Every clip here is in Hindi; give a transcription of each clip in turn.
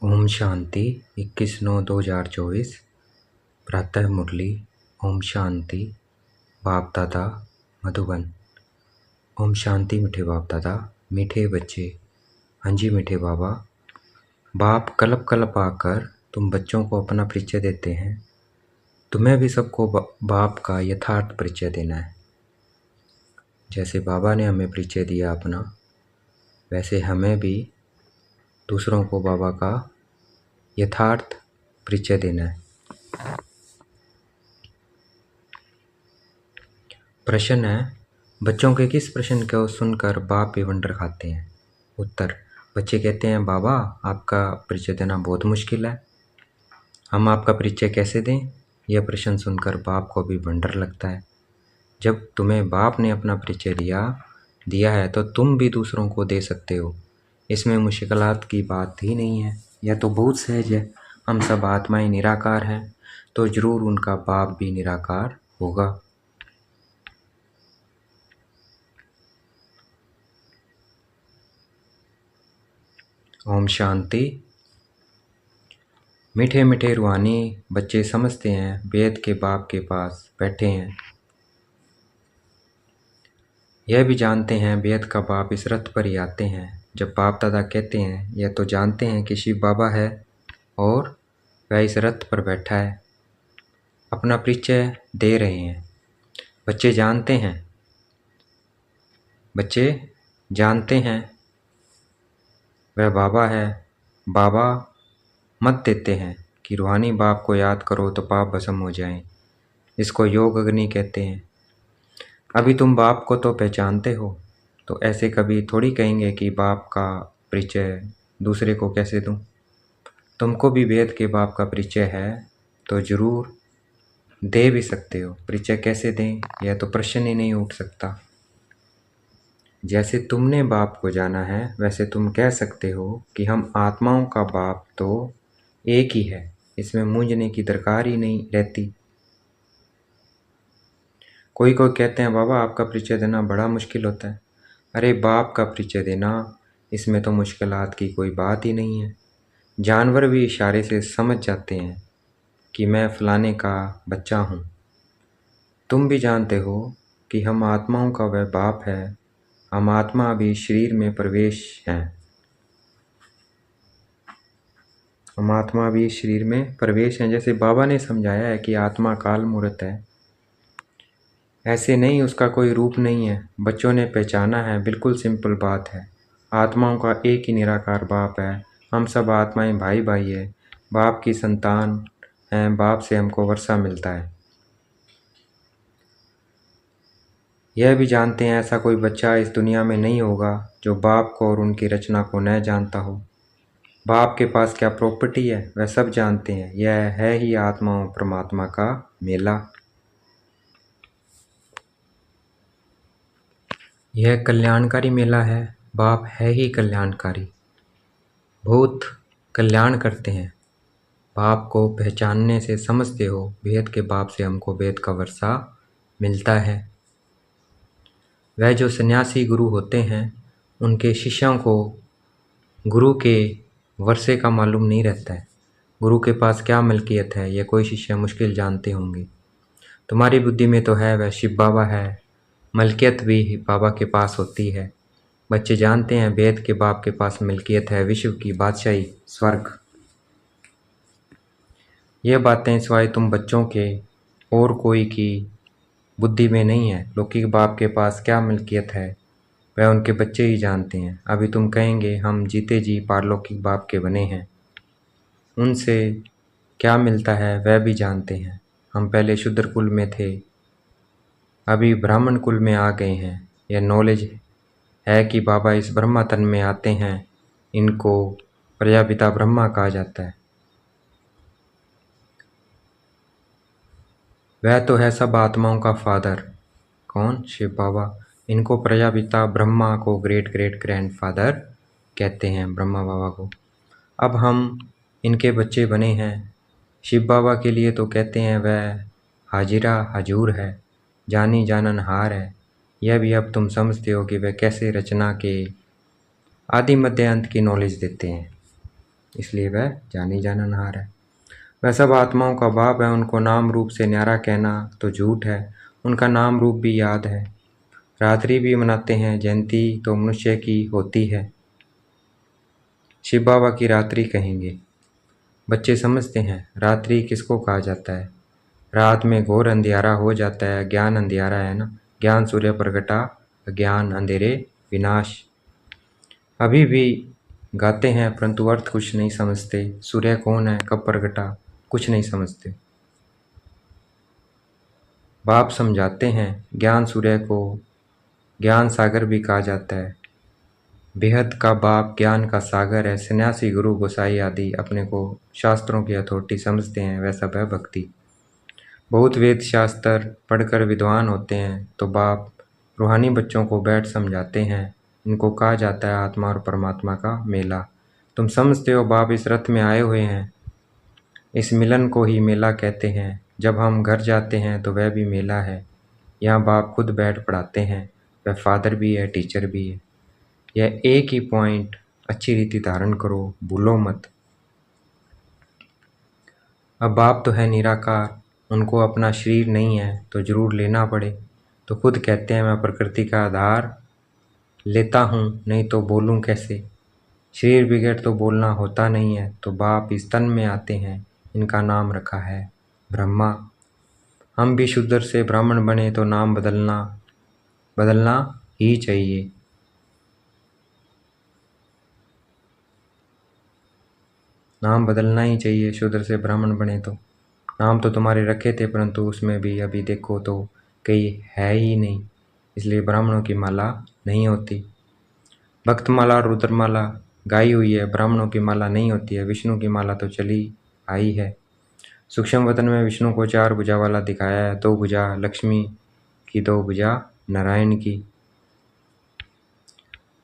ओम शांति 21/9/2024 प्रातः मुरली। ओम शांति बाप दादा मधुबन। ओम शांति मीठे बाप दादा, मीठे बच्चे। हाँ जी मीठे बाबा, बाप कलप कलप आकर तुम बच्चों को अपना परिचय देते हैं। तुम्हें भी सबको बाप का यथार्थ परिचय देना है। जैसे बाबा ने हमें परिचय दिया अपना, वैसे हमें भी दूसरों को बाबा का यथार्थ परिचय देना है। प्रश्न है, बच्चों के किस प्रश्न को सुनकर बाप भी वंडर खाते हैं? उत्तर, बच्चे कहते हैं बाबा आपका परिचय देना बहुत मुश्किल है, हम आपका परिचय कैसे दें? यह प्रश्न सुनकर बाप को भी वंडर लगता है। जब तुम्हें बाप ने अपना परिचय दिया है तो तुम भी दूसरों को दे सकते हो। इसमें मुश्किलात की बात ही नहीं है, यह तो बहुत सहज है। हम सब आत्माएं निराकार हैं, तो जरूर उनका बाप भी निराकार होगा। ओम शांति। मीठे मीठे रूहानी बच्चे समझते हैं वेद के बाप के पास बैठे हैं। यह भी जानते हैं वेद का बाप इस रथ पर ही आते हैं। जब बाप दादा कहते हैं, यह तो जानते हैं कि शिव बाबा है और वह इस रथ पर बैठा है, अपना परिचय दे रहे हैं। बच्चे जानते हैं वह बाबा है। बाबा मत देते हैं कि रूहानी बाप को याद करो तो पाप भस्म हो जाएं। इसको योग अग्नि कहते हैं। अभी तुम बाप को तो पहचानते हो, तो ऐसे कभी थोड़ी कहेंगे कि बाप का परिचय दूसरे को कैसे दूं? तुमको भी वेद के बाप का परिचय है तो जरूर दे भी सकते हो। परिचय कैसे दें, यह तो प्रश्न ही नहीं उठ सकता। जैसे तुमने बाप को जाना है, वैसे तुम कह सकते हो कि हम आत्माओं का बाप तो एक ही है, इसमें मूंझने की दरकार ही नहीं रहती। कोई कहते हैं बाबा आपका परिचय देना बड़ा मुश्किल होता है। अरे बाप का परिचय देना, इसमें तो मुश्किलात की कोई बात ही नहीं है। जानवर भी इशारे से समझ जाते हैं कि मैं फलाने का बच्चा हूँ। तुम भी जानते हो कि हम आत्माओं का वह बाप है। हम आत्मा भी शरीर में प्रवेश हैं। हम आत्मा भी शरीर में प्रवेश हैं। जैसे बाबा ने समझाया है कि आत्मा काल मूर्त है, ऐसे नहीं, उसका कोई रूप नहीं है। बच्चों ने पहचाना है, बिल्कुल सिंपल बात है। आत्माओं का एक ही निराकार बाप है। हम सब आत्माएं भाई भाई है, बाप की संतान हैं। बाप से हमको वर्षा मिलता है। यह भी जानते हैं ऐसा कोई बच्चा इस दुनिया में नहीं होगा जो बाप को और उनकी रचना को न जानता हो। बाप के पास क्या प्रॉपर्टी है वह सब जानते हैं। यह है ही आत्मा और परमात्मा का मेला। यह कल्याणकारी मेला है। बाप है ही कल्याणकारी, बहुत कल्याण करते हैं। बाप को पहचानने से समझते हो, वेद के बाप से हमको वेद का वर्षा मिलता है। वह जो सन्यासी गुरु होते हैं, उनके शिष्यों को गुरु के वर्षे का मालूम नहीं रहता है। गुरु के पास क्या मलकियत है, यह कोई शिष्य मुश्किल जानते होंगे। तुम्हारी बुद्धि में तो है वह शिव बाबा है, मलकियत भी बाबा के पास होती है। बच्चे जानते हैं वेद के बाप के पास मलकियत है, विश्व की बादशाही, स्वर्ग। यह बातें सिवाय तुम बच्चों के और कोई की बुद्धि में नहीं है। लौकिक बाप के पास क्या मलकियत है वह उनके बच्चे ही जानते हैं। अभी तुम कहेंगे हम जीते जी पारलौकिक बाप के बने हैं, उनसे क्या मिलता है वह भी जानते हैं। हम पहले शूद्र कुल में थे, अभी ब्राह्मण कुल में आ गए हैं। यह नॉलेज है कि बाबा इस ब्रह्मा तन में आते हैं। इनको प्रजापिता ब्रह्मा कहा जाता है। वह तो है सब आत्माओं का फादर। कौन? शिव बाबा। इनको प्रजापिता ब्रह्मा को ग्रेट ग्रेट ग्रैंडफादर कहते हैं, ब्रह्मा बाबा को। अब हम इनके बच्चे बने हैं। शिव बाबा के लिए तो कहते हैं वह हाजिरा हजूर है, जानी जाननहार है। यह भी अब तुम समझते हो कि वह कैसे रचना के आदि मध्य अंत की नॉलेज देते हैं। इसलिए वह जानी जाननहार है। वह सब आत्माओं का बाप है, उनको नाम रूप से न्यारा कहना तो झूठ है, उनका नाम रूप भी याद है। रात्रि भी मनाते हैं, जयंती तो मनुष्य की होती है, शिव बाबा की रात्रि कहेंगे। बच्चे समझते हैं रात्रि किसको कहा जाता है। रात में घोर अंधियारा हो जाता है, ज्ञान अंधियारा है ना। ज्ञान सूर्य प्रगटा, अज्ञान अंधेरे विनाश। अभी भी गाते हैं परंतु अर्थ कुछ नहीं समझते। सूर्य कौन है, कब प्रगटा, कुछ नहीं समझते। बाप समझाते हैं ज्ञान सूर्य को ज्ञान सागर भी कहा जाता है। बेहद का बाप ज्ञान का सागर है। सन्यासी, गुरु, गोसाई आदि अपने को शास्त्रों की अथॉरिटी समझते हैं, वह सब है भक्ति। बहुत वेद शास्त्र पढ़कर विद्वान होते हैं तो बाप रूहानी बच्चों को बैठ समझाते हैं। इनको कहा जाता है आत्मा और परमात्मा का मेला। तुम समझते हो बाप इस रथ में आए हुए हैं, इस मिलन को ही मेला कहते हैं। जब हम घर जाते हैं तो वह भी मेला है। यहाँ बाप खुद बैठ पढ़ाते हैं, वह फादर भी है, टीचर भी है। यह एक ही पॉइंट अच्छी रीति धारण करो, भूलो मत। अब बाप तो है निराकार, उनको अपना शरीर नहीं है तो जरूर लेना पड़े, तो खुद कहते हैं मैं प्रकृति का आधार लेता हूँ, नहीं तो बोलूँ कैसे। शरीर बिगड़ तो बोलना होता नहीं है, तो बाप इस तन में आते हैं, इनका नाम रखा है ब्रह्मा। हम भी शूद्र से ब्राह्मण बने तो नाम बदलना ही चाहिए। नाम बदलना ही चाहिए, शूद्र से ब्राह्मण बने तो। नाम तो तुम्हारे रखे थे परंतु उसमें भी अभी देखो तो कई है ही नहीं, इसलिए ब्राह्मणों की माला नहीं होती। भक्तमाला और रुद्रमाला गाई हुई है, ब्राह्मणों की माला नहीं होती है। विष्णु की माला तो चली आई है। सूक्ष्म वतन में विष्णु को 4 भुजा वाला दिखाया है, 2 भुजा लक्ष्मी की, 2 भुजा नारायण की।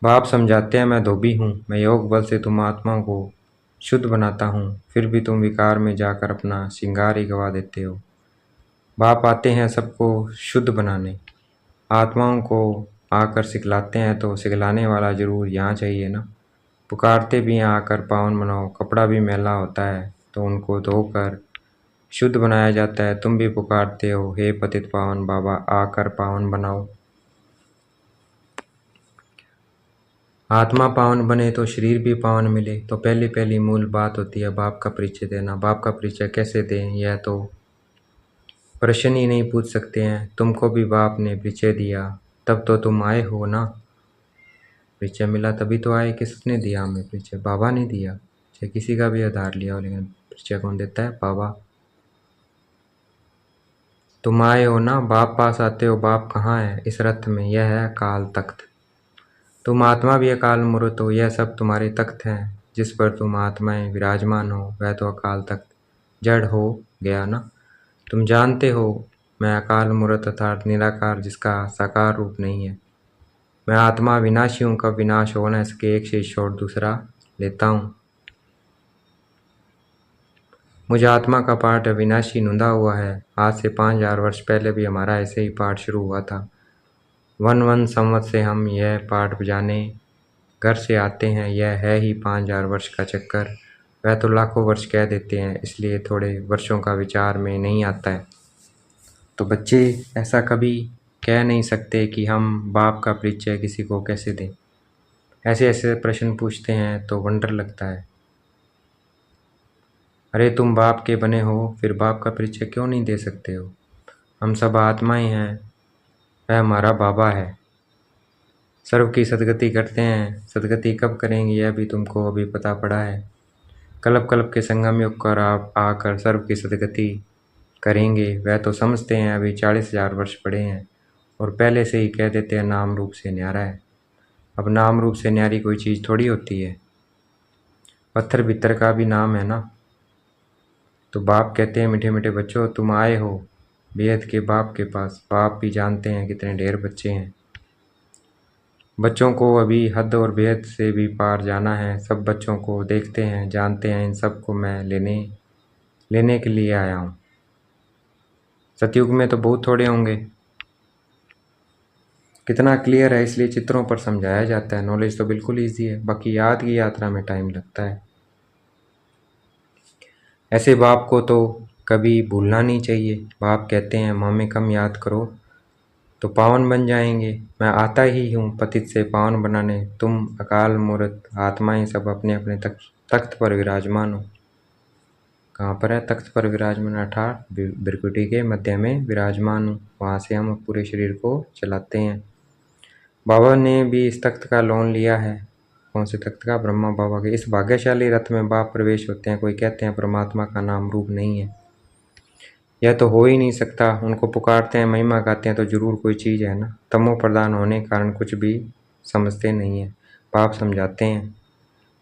बाप समझाते हैं मैं धोबी हूँ, मैं योग बल से तुम आत्माओं को शुद्ध बनाता हूँ, फिर भी तुम विकार में जाकर अपना श्रृंगार ही गवा देते हो। बाप आते हैं सबको शुद्ध बनाने, आत्माओं को आकर सिखलाते हैं, तो सिखलाने वाला जरूर यहाँ चाहिए ना। पुकारते भी यहाँ आकर पावन बनाओ, कपड़ा भी मैला होता है तो उनको धोकर शुद्ध बनाया जाता है। तुम भी पुकारते हो हे पतित पावन बाबा, आकर पावन बनाओ। आत्मा पावन बने तो शरीर भी पावन मिले, तो पहली मूल बात होती है बाप का परिचय देना। बाप का परिचय कैसे दें, यह तो प्रश्न ही नहीं पूछ सकते हैं। तुमको भी बाप ने परिचय दिया, तब तो तुम आए हो ना। परिचय मिला तभी तो आए। किसने दिया हमें परिचय? बाबा ने दिया। चाहे किसी का भी आधार लिया हो, लेकिन परिचय कौन देता है? बाबा। तुम आए हो ना, बाप पास आते हो। बाप कहाँ है? इस रथ में। यह है अकाल तख्त। तुम आत्मा भी अकाल मूर्त हो, यह सब तुम्हारे तख्त हैं जिस पर तुम आत्माएं विराजमान हो, वह तो अकाल तख्त जड़ हो गया ना। तुम जानते हो मैं अकाल मूर्त अर्थात निराकार, जिसका साकार रूप नहीं है। मैं आत्मा विनाशी हूँ, कब विनाश हो न सके, एक से छोड़ दूसरा लेता हूँ। मुझे आत्मा का पाठ अविनाशी नुंदा हुआ है। आज से 5000 वर्ष पहले भी हमारा ऐसे ही पाठ शुरू हुआ था। 1 संवत से हम यह पाठ बजाने घर से आते हैं। यह है ही 5000 वर्ष का चक्कर। वह तो लाखों वर्ष कह देते हैं, इसलिए थोड़े वर्षों का विचार में नहीं आता है। तो बच्चे ऐसा कभी कह नहीं सकते कि हम बाप का परिचय किसी को कैसे दें। ऐसे ऐसे प्रश्न पूछते हैं तो वंडर लगता है। अरे तुम बाप के बने हो, फिर बाप का परिचय क्यों नहीं दे सकते हो? हम सब आत्माएं हैं, वह हमारा बाबा है। सर्व की सदगति करते हैं, सदगति कब करेंगे यह भी तुमको अभी पता पड़ा है। कल्प कल्प के संगम युग कर आप आकर सर्व की सदगति करेंगे। वह तो समझते हैं अभी 40,000 वर्ष पड़े हैं और पहले से ही कह देते हैं नाम रूप से न्यारा है। अब नाम रूप से न्यारी कोई चीज़ थोड़ी होती है, पत्थर भीतर का भी नाम है ना। तो बाप कहते हैं मीठे मीठे बच्चों, तुम आए हो बेहद के बाप के पास। बाप भी जानते हैं कितने ढेर बच्चे हैं। बच्चों को अभी हद और बेहद से भी पार जाना है। सब बच्चों को देखते हैं, जानते हैं, इन सब को मैं लेने के लिए आया हूँ। सतयुग में तो बहुत थोड़े होंगे। कितना क्लियर है, इसलिए चित्रों पर समझाया जाता है। नॉलेज तो बिल्कुल ईजी है, बाकी याद की यात्रा में टाइम लगता है। ऐसे बाप को तो कभी भूलना नहीं चाहिए। बाप कहते हैं हमें कम याद करो तो पावन बन जाएंगे। मैं आता ही हूँ पतित से पावन बनाने, तुम अकाल मूर्त आत्माएं सब अपने अपने तख्त पर विराजमान हो। कहाँ पर है तख्त पर विराजमान? अर्थात भृकुटी के मध्य में विराजमान हूँ, वहाँ से हम पूरे शरीर को चलाते हैं। बाबा ने भी इस तख्त का लोन लिया है। कौन से तख्त का? ब्रह्मा बाबा के। इस भाग्यशाली रथ में बाप प्रवेश होते हैं। कोई कहते हैं परमात्मा का नाम रूप नहीं है, यह तो हो ही नहीं सकता। उनको पुकारते हैं, महिमा गाते हैं तो जरूर कोई चीज़ है ना। तमो प्रदान होने के कारण कुछ भी समझते नहीं है। बाप समझाते हैं,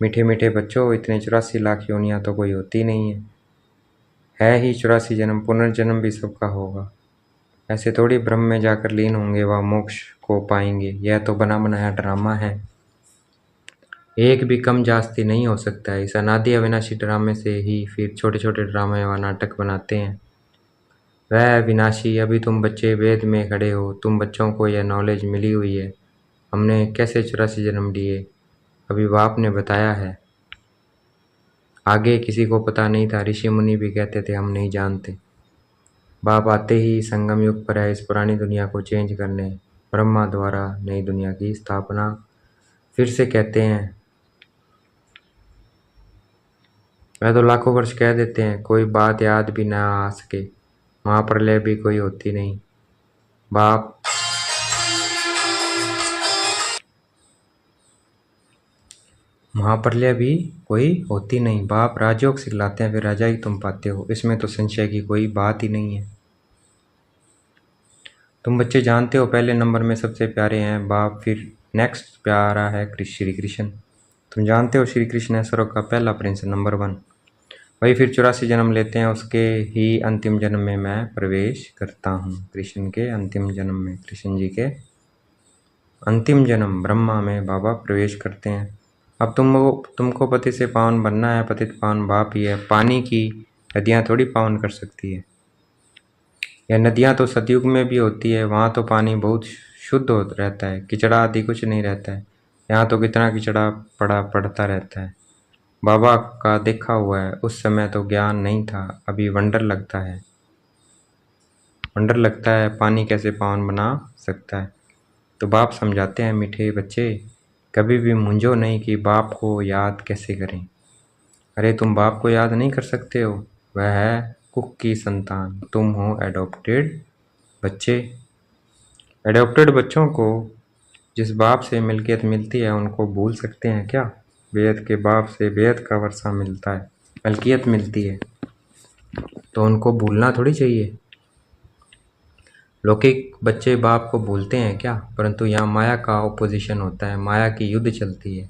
मीठे मीठे बच्चों, इतने 84 लाख योनियाँ तो कोई होती नहीं है ही 84 जन्म, पुनर्जन्म भी सबका होगा। ऐसे थोड़ी ब्रह्म में जाकर लीन होंगे व मोक्ष को पाएंगे। यह तो बना बनाया ड्रामा है, एक भी कम जास्ती नहीं हो सकता है। इस अनादि अविनाशी ड्रामे से ही फिर छोटे छोटे ड्रामे व नाटक बनाते हैं। वह अविनाशी, अभी तुम बच्चे वेद में खड़े हो, तुम बच्चों को यह नॉलेज मिली हुई है। हमने कैसे 84 जन्म लिए अभी बाप ने बताया है, आगे किसी को पता नहीं था। ऋषि मुनि भी कहते थे हम नहीं जानते। बाप आते ही संगम युग पर है इस पुरानी दुनिया को चेंज करने, ब्रह्मा द्वारा नई दुनिया की स्थापना। फिर से कहते हैं, वह तो लाखों वर्ष कह देते हैं, कोई बात याद भी ना आ सके। महाप्रलय भी कोई होती नहीं। बाप महाप्रलय भी कोई होती नहीं। बाप राजयोग सिखलाते हैं, फिर राजा ही तुम पाते हो। इसमें तो संशय की कोई बात ही नहीं है। तुम बच्चे जानते हो पहले नंबर में सबसे प्यारे हैं बाप, फिर नेक्स्ट प्यारा है श्री कृष्ण। तुम जानते हो श्री कृष्ण है स्वर्ग का पहला प्रिंस, नंबर 1। वही फिर 84 जन्म लेते हैं, उसके ही अंतिम जन्म में मैं प्रवेश करता हूँ। कृष्ण के अंतिम जन्म में, कृष्ण जी के अंतिम जन्म ब्रह्मा में बाबा प्रवेश करते हैं। अब तुमको पति से पावन बनना है। पतित पावन बाप ही है। पानी की नदियाँ थोड़ी पावन कर सकती है। यह नदियाँ तो सतयुग में भी होती है, वहाँ तो पानी बहुत शुद्ध रहता है, किचड़ा आदि कुछ नहीं रहता है। यहाँ तो कितना किचड़ा पड़ता रहता है। बाबा का देखा हुआ है, उस समय तो ज्ञान नहीं था, अभी वंडर लगता है। वंडर लगता है पानी कैसे पावन बना सकता है। तो बाप समझाते हैं, मीठे बच्चे कभी भी मूंझो नहीं कि बाप को याद कैसे करें। अरे तुम बाप को याद नहीं कर सकते हो, वह है कुक की संतान, तुम हो एडॉप्टेड बच्चे। एडॉप्टेड बच्चों को जिस बाप से मिल्कियत मिलती है उनको भूल सकते हैं क्या? बेहद के बाप से बेहद का वर्षा मिलता है, मिल्कियत मिलती है, तो उनको भूलना थोड़ी चाहिए। लौकिक बच्चे बाप को भूलते हैं क्या? परंतु यहाँ माया का ओपोजिशन होता है, माया की युद्ध चलती है।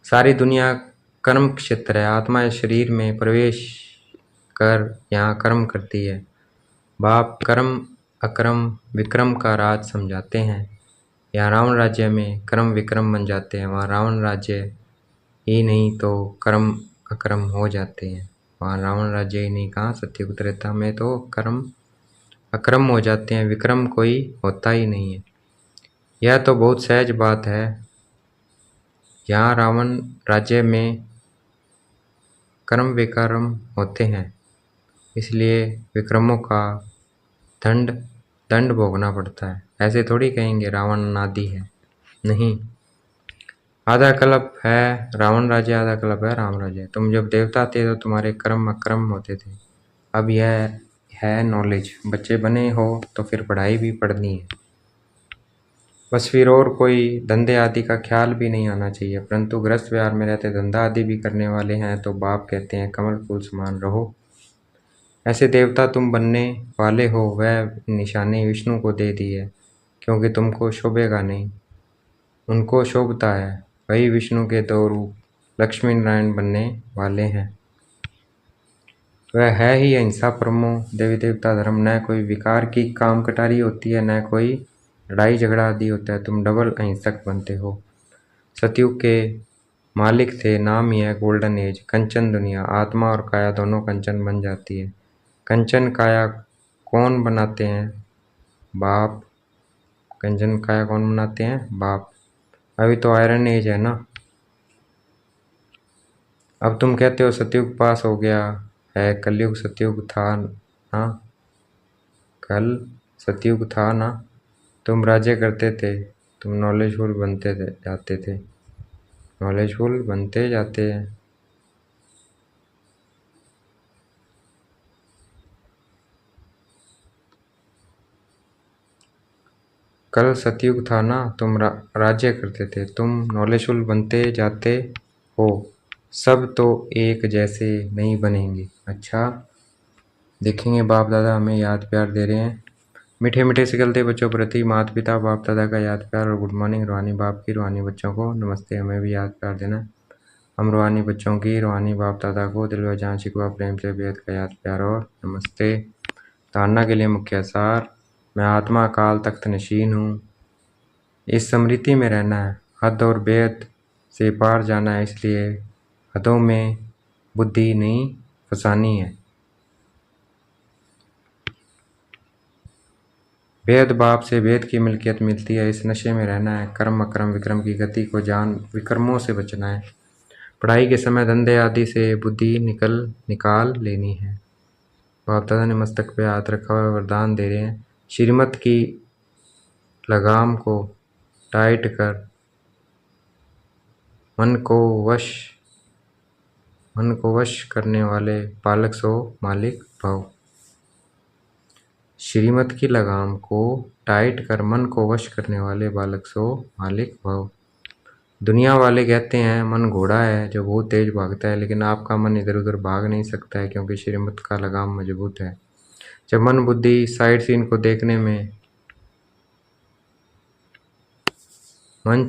सारी दुनिया कर्म क्षेत्र है। आत्मा इस शरीर में प्रवेश कर यहाँ कर्म करती है। बाप कर्म अकर्म विक्रम का राज समझाते हैं। यहाँ रावण राज्य में कर्म विक्रम बन जाते हैं, वहाँ रावण राज्य ही नहीं तो कर्म अकर्म हो जाते हैं। वहाँ रावण राज्य ही नहीं, कहाँ सत्ययुग त्रेता में तो कर्म अक्रम हो जाते हैं, विक्रम कोई होता ही नहीं है। यह तो बहुत सहज बात है। यहाँ रावण राज्य में कर्म विक्रम होते हैं, इसलिए विक्रमों का दंड भोगना पड़ता है। ऐसे थोड़ी कहेंगे रावण अनादि है, नहीं। आधा कल्प है रावण राज्य, आधा कल्प है राम राज्य। तुम जब देवता थे तो तुम्हारे कर्म अक्रम होते थे। अब यह है नॉलेज। बच्चे बने हो तो फिर पढ़ाई भी पढ़नी है, बस फिर और कोई धंधे आदि का ख्याल भी नहीं आना चाहिए। परंतु गृहस्थ व्यवहार में रहते धंधा आदि भी करने वाले हैं तो बाप कहते हैं कमल फूल समान रहो। ऐसे देवता तुम बनने वाले हो, वह निशानी विष्णु को दे दी है, क्योंकि तुमको शोभेगा नहीं, उनको शोभता है। वही विष्णु के 2 रूप लक्ष्मी नारायण बनने वाले हैं। वह है ही अहिंसा परमो। देवी देवता धर्म न कोई विकार की काम कटारी होती है, न कोई लड़ाई झगड़ा आदि होता है। तुम डबल अहिंसक बनते हो। सतयुग के मालिक थे, नाम ही है गोल्डन एज। कंचन दुनिया, आत्मा और काया दोनों कंचन बन जाती है। कंचन काया कौन बनाते हैं? बाप। कंचन काया कौन बनाते हैं? बाप। अभी तो आयरन एज है ना, अब तुम कहते हो सतयुग पास हो गया है, कलयुग सतयुग था ना, कल सतयुग था ना, तुम राज्य करते थे, तुम नॉलेजफुल बनते जाते थे, नॉलेजफुल बनते जाते हैं। कल सतयुग था ना, तुम राज्य करते थे, तुम नॉलेजफुल बनते जाते हो, सब तो एक जैसे नहीं बनेंगे। अच्छा, देखेंगे बाप दादा हमें याद प्यार दे रहे हैं। मीठे मीठे से गलते बच्चों प्रति माता पिता बाप दादा का याद प्यार और गुड मॉर्निंग। रूहानी बाप की रूहानी बच्चों को नमस्ते, हमें भी याद प्यार देना। हम रूहानी बच्चों की रूहानी बाप दादा को दिल व जान शिकवा प्रेम से बेहद का याद प्यार और नमस्ते। धारणा के लिए मुख्य सार, मैं आत्मा काल तख्त नशीन हूँ, इस स्मृति में रहना है, हद और बेहद से पार जाना है, इसलिए हदों में बुद्धि नहीं फंसानी है। बेहद बाप से बेहद की मिल्कियत मिलती है, इस नशे में रहना है, कर्म अक्रम विक्रम की गति को जान विक्रमों से बचना है, पढ़ाई के समय धंधे आदि से बुद्धि निकाल लेनी है। बाप दादा ने मस्तक पे हाथ रखा हुआ वरदान दे रहे हैं, श्रीमत की लगाम को टाइट कर मन को वश करने वाले पालक सो मालिक भव। श्रीमत की लगाम को टाइट कर मन को वश करने वाले बालक सो मालिक भव। दुनिया वाले कहते हैं मन घोड़ा है जो बहुत तेज भागता है, लेकिन आपका मन इधर उधर भाग नहीं सकता है क्योंकि श्रीमत का लगाम मजबूत है। जब मन बुद्धि साइड सीन को देखने में मन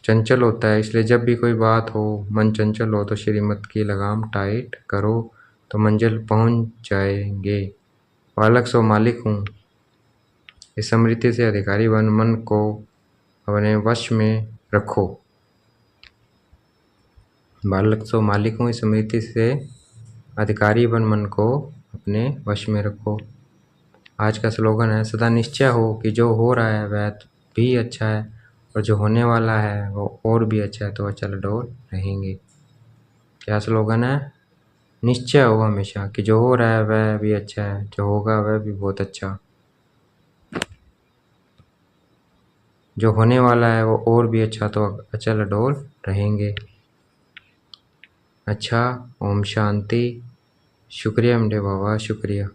चंचल होता है, इसलिए जब भी कोई बात हो मन चंचल हो तो श्रीमत की लगाम टाइट करो तो मंजिल पहुंच जाएंगे। बालक सो मालिक हूँ, इस स्मृति से अधिकारी बन मन को अपने वश में रखो। बालक सो मालिक हूँ, इस स्मृति से अधिकारी बन मन को अपने वश में रखो। आज का स्लोगन है, सदा निश्चय हो कि जो हो रहा है वह भी अच्छा है और जो होने वाला है वो और भी अच्छा है, तो अचल डोल रहेंगे। क्या स्लोगन है? निश्चय हो हमेशा कि जो हो रहा है वह भी अच्छा है, जो होगा वह भी बहुत अच्छा, जो होने वाला है वो और भी अच्छा, तो अचल डोल रहेंगे। अच्छा, ओम शांति। शुक्रिया मेरे बाबा, शुक्रिया।